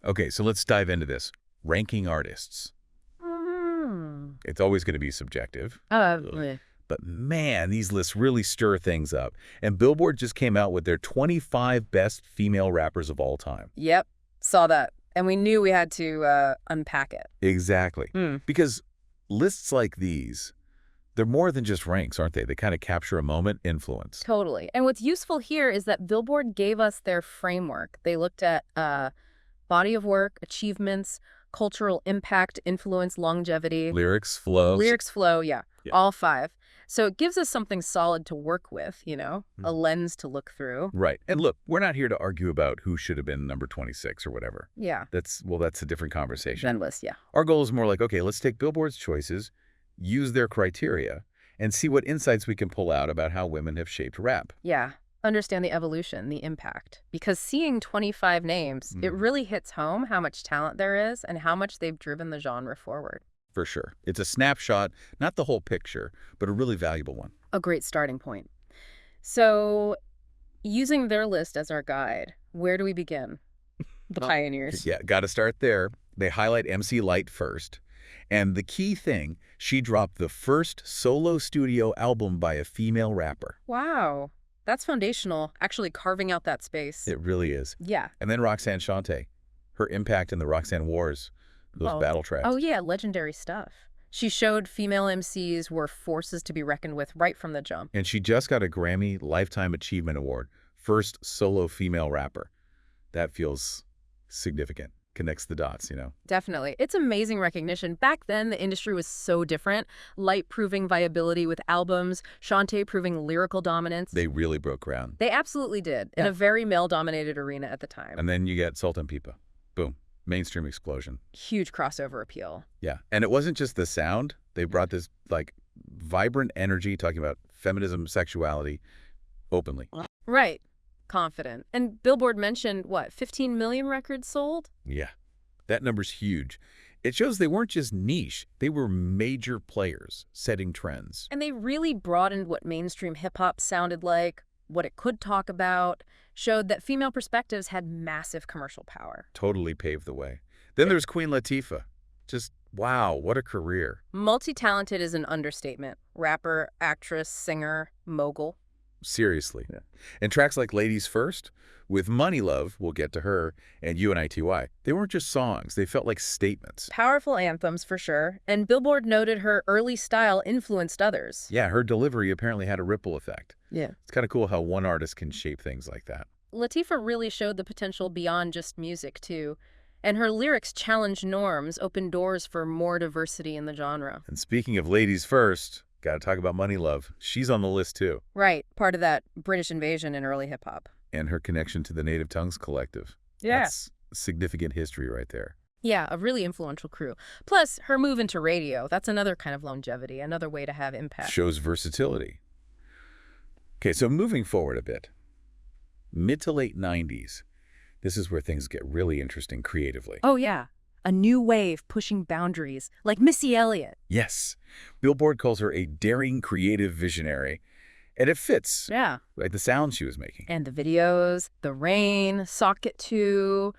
Okay, so let's dive into this. Ranking artists. Mm. It's always going to be subjective. Yeah. But man, these lists really stir things up. And Billboard just came out with their 25 best female rappers of all time. Yep, saw that. And we knew we had to unpack it. Exactly. Because lists like these, they're more than just ranks, aren't they? They kind of capture a moment, influence. Totally. And what's useful here is that Billboard gave us their framework. They looked at body of work, achievements, cultural impact, influence, longevity. Lyrics, flows. Lyrics, flow, yeah, all 5. So it gives us something solid to work with, a lens to look through. Right. And look, we're not here to argue about who should have been number 26 or whatever. Yeah. That's a different conversation. Endless, yeah. Our goal is more like, okay, let's take Billboard's choices, use their criteria, and see what insights we can pull out about how women have shaped rap. Yeah. Understand the evolution, the impact. Because seeing 25 names, it really hits home how much talent there is and how much they've driven the genre forward. For sure. It's a snapshot, not the whole picture, but a really valuable one. A great starting point. So, using their list as our guide, where do we begin? The pioneers. Yeah, got to start there. They highlight MC Lyte first. And the key thing, she dropped the first solo studio album by a female rapper. Wow. That's foundational, actually carving out that space. It really is. Yeah. And then Roxanne Shante, her impact in the Roxanne Wars, those battle tracks. Oh, yeah, legendary stuff. She showed female MCs were forces to be reckoned with right from the jump. And she just got a Grammy Lifetime Achievement Award, first solo female rapper. That feels significant. Connects the dots, Definitely. It's amazing recognition. Back then, the industry was so different. Lyte proving viability with albums, Shante proving lyrical dominance. They really broke ground. They absolutely did, in a very male-dominated arena at the time. And then you get Sultan Pipa. Boom. Mainstream explosion. Huge crossover appeal. Yeah. And it wasn't just the sound. They brought this, vibrant energy, talking about feminism, sexuality, openly. Right. Confident. And Billboard mentioned, 15 million records sold? Yeah. That number's huge. It shows they weren't just niche. They were major players, setting trends. And they really broadened what mainstream hip-hop sounded like, what it could talk about, showed that female perspectives had massive commercial power. Totally paved the way. Then there's Queen Latifah. Just, wow, what a career. Multi-talented is an understatement. Rapper, actress, singer, mogul. Seriously. Yeah. And tracks like Ladies First, with Money Love, we'll get to her, and UNITY, they weren't just songs. They felt like statements. Powerful anthems, for sure. And Billboard noted her early style influenced others. Yeah, her delivery apparently had a ripple effect. Yeah. It's kind of cool how one artist can shape things like that. Latifah really showed the potential beyond just music, too. And her lyrics challenged norms, opened doors for more diversity in the genre. And speaking of Ladies First, got to talk about Money Love. She's on the list, too. Right. Part of that British invasion in early hip-hop. And her connection to the Native Tongues Collective. Yeah. That's significant history right there. Yeah, a really influential crew. Plus, her move into radio. That's another kind of longevity, another way to have impact. Shows versatility. Okay, so moving forward a bit. Mid to late 90s. This is where things get really interesting creatively. Oh, yeah. A new wave pushing boundaries, like Missy Elliott. Yes. Billboard calls her a daring, creative visionary. And it fits. Yeah. Like the sound she was making. And the videos, The Rain, Socket 2,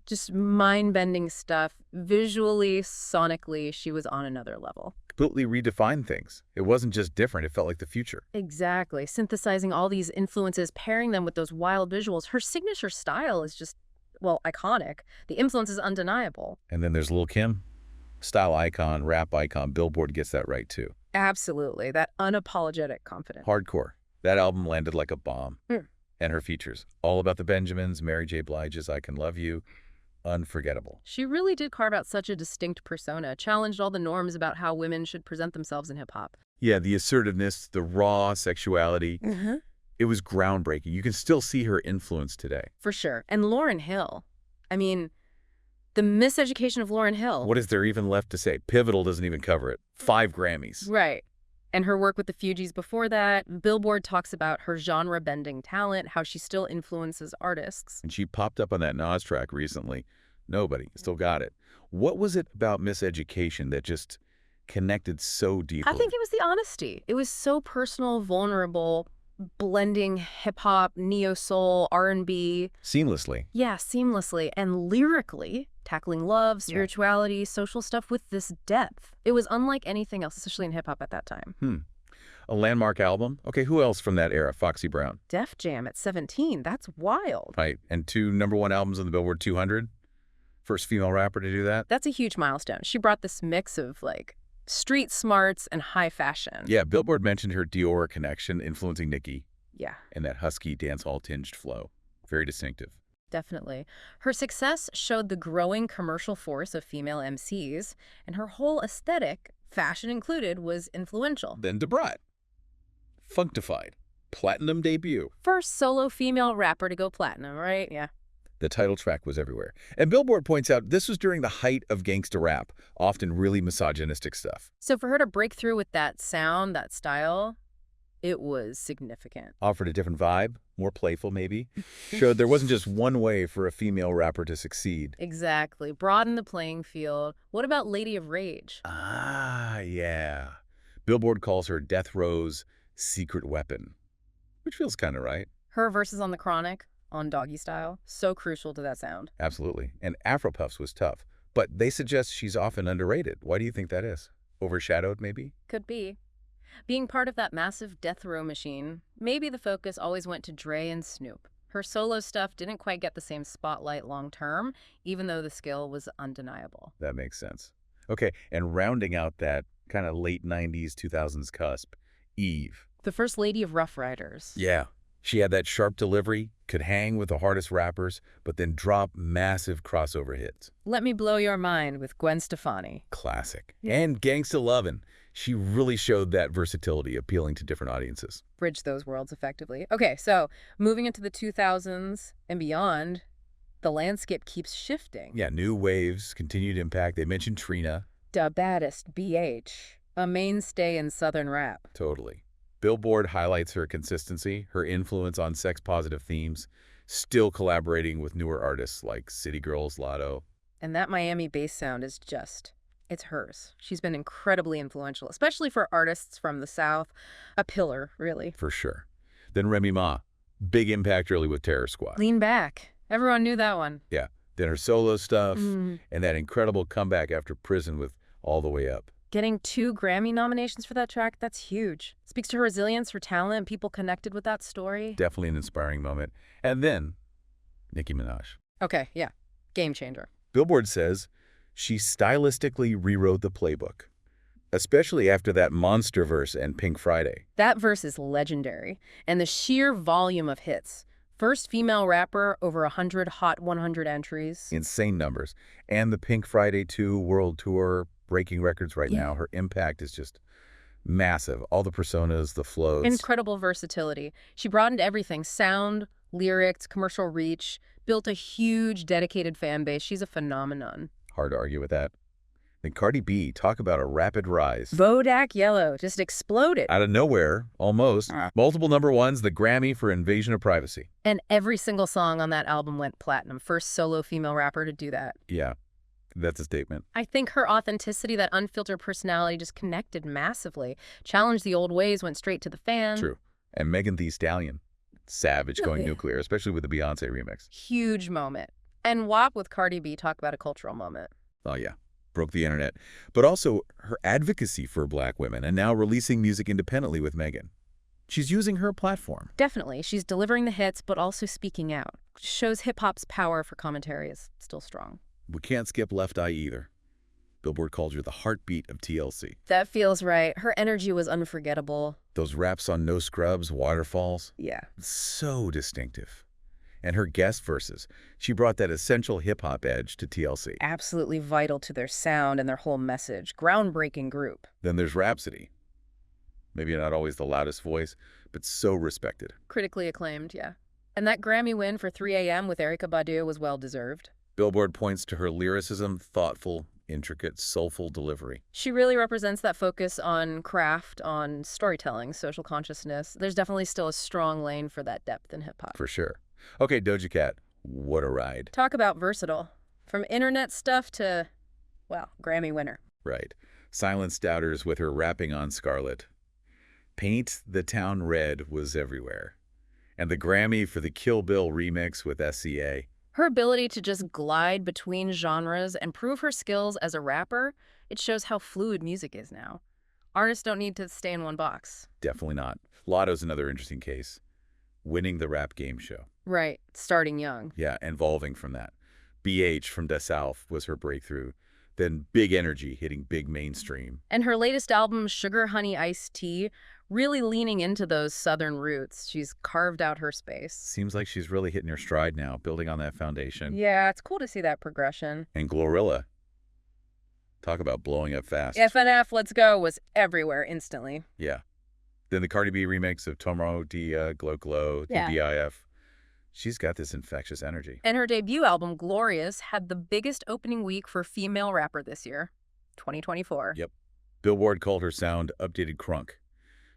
just mind-bending stuff. Visually, sonically, she was on another level. Completely redefined things. It wasn't just different, it felt like the future. Exactly. Synthesizing all these influences, pairing them with those wild visuals. Her signature style is just, iconic. The influence is undeniable. And then there's Lil' Kim. Style icon, rap icon. Billboard gets that right, too. Absolutely. That unapologetic confidence. Hardcore. That album landed like a bomb. And her features. All About the Benjamins, Mary J. Blige's I Can Love You. Unforgettable. She really did carve out such a distinct persona, challenged all the norms about how women should present themselves in hip-hop. Yeah, the assertiveness, the raw sexuality. It was groundbreaking. You can still see her influence today. For sure. And Lauryn Hill. I mean, the miseducation of Lauryn Hill. What is there even left to say? Pivotal doesn't even cover it. 5 Grammys. Right. And her work with the Fugees before that. Billboard talks about her genre-bending talent, how she still influences artists. And she popped up on that Nas track recently. Nobody still got it. What was it about miseducation that just connected so deeply? I think it was the honesty. It was so personal, vulnerable, blending hip-hop, neo-soul, R&B. Seamlessly. Yeah, seamlessly. And lyrically, tackling love, spirituality, social stuff with this depth. It was unlike anything else, especially in hip-hop at that time. A landmark album? Okay, who else from that era? Foxy Brown. Def Jam at 17. That's wild. Right, and 2 #1 albums on the Billboard 200. First female rapper to do that. That's a huge milestone. She brought this mix of, like, street smarts and high fashion. Yeah, Billboard mentioned her Dior connection influencing Nicki Yeah, and that husky dancehall-tinged flow. Very distinctive. definitely. Her success showed the growing commercial force of female MCs, and her whole aesthetic, fashion included, was influential. Then Debrat. Functified. Platinum debut. First solo female rapper to go platinum, right? Yeah. The title track was everywhere. And Billboard points out this was during the height of gangsta rap, often really misogynistic stuff. So for her to break through with that sound, that style, it was significant. Offered a different vibe, more playful maybe. Showed there wasn't just one way for a female rapper to succeed. Exactly. Broaden the playing field. What about Lady of Rage? Ah, yeah. Billboard calls her Death Row's secret weapon, which feels kind of right. Her verses on The Chronic, on Doggy Style, so crucial to that sound. Absolutely. And Afropuffs was tough. But they suggest she's often underrated. Why do you think that is? Overshadowed, maybe? Could be. Being part of that massive death row machine, maybe the focus always went to Dre and Snoop. Her solo stuff didn't quite get the same spotlight long term, even though the skill was undeniable. That makes sense. Okay, and rounding out that kind of late 90s, 2000s cusp, Eve. The first lady of Rough Riders. Yeah. She had that sharp delivery, could hang with the hardest rappers, but then drop massive crossover hits. Let Me Blow Your Mind with Gwen Stefani. Classic. And Gangsta Lovin'. She really showed that versatility, appealing to different audiences. Bridge those worlds effectively. Okay, so moving into the 2000s and beyond, the landscape keeps shifting. Yeah, new waves, continued impact. They mentioned Trina. Da Baddest, BH, a mainstay in Southern rap. Totally. Billboard highlights her consistency, her influence on sex-positive themes, still collaborating with newer artists like City Girls, Lotto. And that Miami bass sound is just, it's hers. She's been incredibly influential, especially for artists from the South. A pillar, really. For sure. Then Remy Ma. Big impact early with Terror Squad. Lean Back. Everyone knew that one. Yeah. Then her solo stuff, and that incredible comeback after Prison with All the Way Up. Getting 2 Grammy nominations for that track, that's huge. Speaks to her resilience, her talent, and people connected with that story. Definitely an inspiring moment. And then, Nicki Minaj. Okay, yeah. Game changer. Billboard says she stylistically rewrote the playbook, especially after that Monster verse and Pink Friday. That verse is legendary. And the sheer volume of hits. First female rapper, over 100 Hot 100 entries. Insane numbers. And the Pink Friday 2 World Tour, breaking records right now. Her impact is just massive. All the personas, the flows. Incredible versatility. She broadened everything. Sound, lyrics, commercial reach. Built a huge, dedicated fan base. She's a phenomenon. Hard to argue with that. Then Cardi B, talk about a rapid rise. Bodak Yellow just exploded. Out of nowhere, almost. Multiple #1s, the Grammy for Invasion of Privacy. And every single song on that album went platinum. First solo female rapper to do that. Yeah, that's a statement. I think her authenticity, that unfiltered personality, just connected massively. Challenged the old ways, went straight to the fan. True. And Megan Thee Stallion, savage, going nuclear, especially with the Beyonce remix. Huge moment. And WAP with Cardi B, talk about a cultural moment. Oh, yeah. Broke the internet. But also her advocacy for Black women and now releasing music independently with Megan. She's using her platform. Definitely. She's delivering the hits, but also speaking out. Shows hip-hop's power for commentary is still strong. We can't skip Left Eye either. Billboard called her the heartbeat of TLC. That feels right. Her energy was unforgettable. Those raps on No Scrubs, Waterfalls. Yeah. So distinctive. And her guest verses, she brought that essential hip-hop edge to TLC. Absolutely vital to their sound and their whole message. Groundbreaking group. Then there's Rhapsody. Maybe not always the loudest voice, but so respected. Critically acclaimed, yeah. And that Grammy win for 3 a.m. with Erykah Badu was well-deserved. Billboard points to her lyricism, thoughtful, intricate, soulful delivery. She really represents that focus on craft, on storytelling, social consciousness. There's definitely still a strong lane for that depth in hip-hop. For sure. Okay, Doja Cat, what a ride. Talk about versatile. From internet stuff to, well, Grammy winner. Right. Silent Doubters with her rapping on Scarlet. Paint the Town Red was everywhere. And the Grammy for the Kill Bill remix with SCA. Her ability to just glide between genres and prove her skills as a rapper, it shows how fluid music is now. Artists don't need to stay in one box. Definitely not. Lotto's another interesting case. Winning the rap game show. Right, starting young. Yeah, evolving from that. BH from Da South was her breakthrough. Then Big Energy hitting big mainstream. And her latest album, Sugar Honey Iced Tea, really leaning into those southern roots. She's carved out her space. Seems like she's really hitting her stride now, building on that foundation. Yeah, it's cool to see that progression. And Glorilla. Talk about blowing up fast. FNF Let's Go was everywhere instantly. Yeah. Then the Cardi B remix of Tomo Dia, Glow Glow, DBIF. She's got this infectious energy. And her debut album, Glorious, had the biggest opening week for female rapper this year, 2024. Yep. Billboard called her sound updated crunk.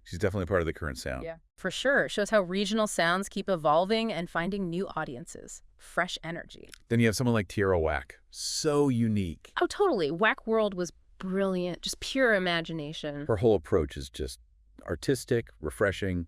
She's definitely part of the current sound. Yeah, for sure. It shows how regional sounds keep evolving and finding new audiences. Fresh energy. Then you have someone like Tierra Whack. So unique. Oh, totally. Whack World was brilliant. Just pure imagination. Her whole approach is just artistic, refreshing,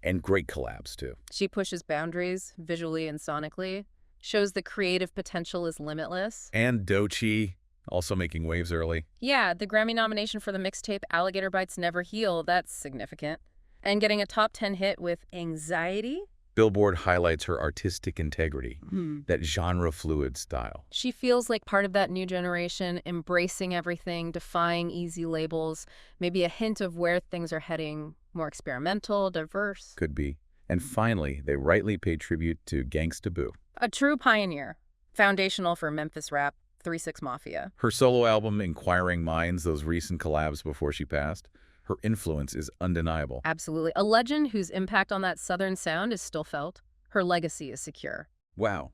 and great collabs, too. She pushes boundaries visually and sonically, shows the creative potential is limitless. And Doechii, also making waves early. Yeah, the Grammy nomination for the mixtape Alligator Bites Never Heal, that's significant. And getting a top 10 hit with Anxiety? Billboard highlights her artistic integrity, that genre-fluid style. She feels like part of that new generation, embracing everything, defying easy labels, maybe a hint of where things are heading, more experimental, diverse. Could be. And finally, they rightly pay tribute to Gangsta Boo. A true pioneer, foundational for Memphis rap, 3-6 Mafia. Her solo album, Inquiring Minds, those recent collabs before she passed, her influence is undeniable. Absolutely. A legend whose impact on that Southern sound is still felt. Her legacy is secure. Wow.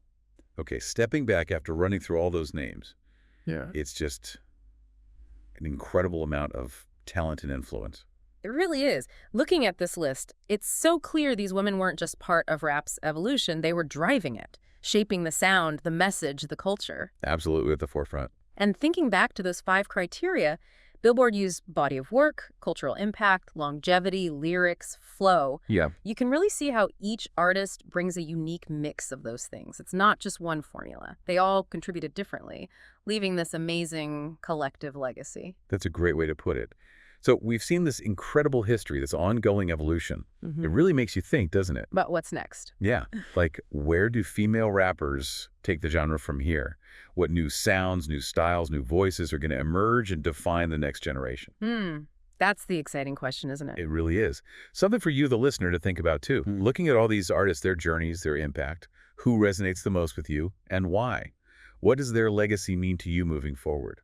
Okay, stepping back after running through all those names, Yeah. it's just an incredible amount of talent and influence. It really is. Looking at this list, it's so clear these women weren't just part of rap's evolution, they were driving it, shaping the sound, the message, the culture. Absolutely at the forefront. And thinking back to those 5 criteria, Billboard used body of work, cultural impact, longevity, lyrics, flow. Yeah. You can really see how each artist brings a unique mix of those things. It's not just one formula. They all contributed differently, leaving this amazing collective legacy. That's a great way to put it. So we've seen this incredible history, this ongoing evolution. It really makes you think, doesn't it? But what's next? Yeah. Like, where do female rappers take the genre from here? What new sounds, new styles, new voices are going to emerge and define the next generation? That's the exciting question, isn't it? It really is. Something for you, the listener, to think about, too. Looking at all these artists, their journeys, their impact, who resonates the most with you, and why? What does their legacy mean to you moving forward?